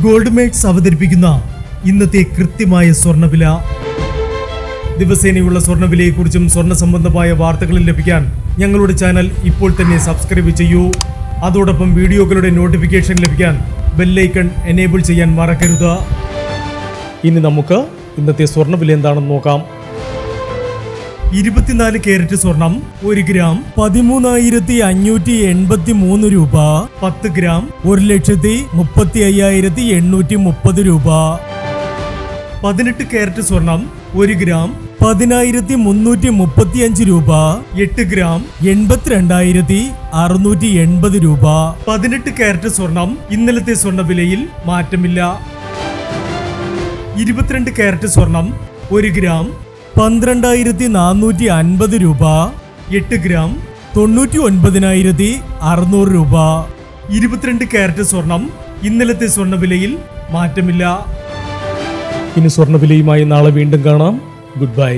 Gold makes അവതരിപ്പിക്കുന്ന ഇന്നത്തെ കൃത്യമായ സ്വർണ്ണവില. ദിവസേനയുള്ള സ്വർണ്ണവിലയെക്കുറിച്ചും സ്വർണ്ണ സംബന്ധമായ വാർത്തകളും ലഭിക്കാൻ ഞങ്ങളുടെ ചാനൽ ഇപ്പോൾ തന്നെ സബ്സ്ക്രൈബ് ചെയ്യൂ. അതോടൊപ്പം വീഡിയോകളുടെ നോട്ടിഫിക്കേഷൻ ലഭിക്കാൻ ബെല്ലൈക്കൺ എനേബിൾ ചെയ്യാൻ മറക്കരുത്. ഇനി നമുക്ക് ഇന്നത്തെ സ്വർണ്ണവില എന്താണെന്ന് നോക്കാം. 24 കാരറ്റ് സ്വർണം 1 ഗ്രാം 13,583 രൂപ. 10 ഗ്രാം 1,35,830 രൂപ. 18 കാരറ്റ് സ്വർണം 1 ഗ്രാം 10,335 രൂപ. 8 ഗ്രാം 82,680 രൂപ. 18 കാരറ്റ് സ്വർണം ഇന്നലത്തെ സ്വർണ്ണവിലയിൽ മാറ്റമില്ല. 22 കാരറ്റ് സ്വർണം 1 ഗ്രാം 12,450 രൂപ. 8 ഗ്രാം 99,600 രൂപ. 22 കാരറ്റ് സ്വർണം ഇന്നലത്തെ സ്വർണ്ണവിലയിൽ മാറ്റമില്ല. ഇനി സ്വർണ്ണവിലയുമായി നാളെ വീണ്ടും കാണാം. Good bye.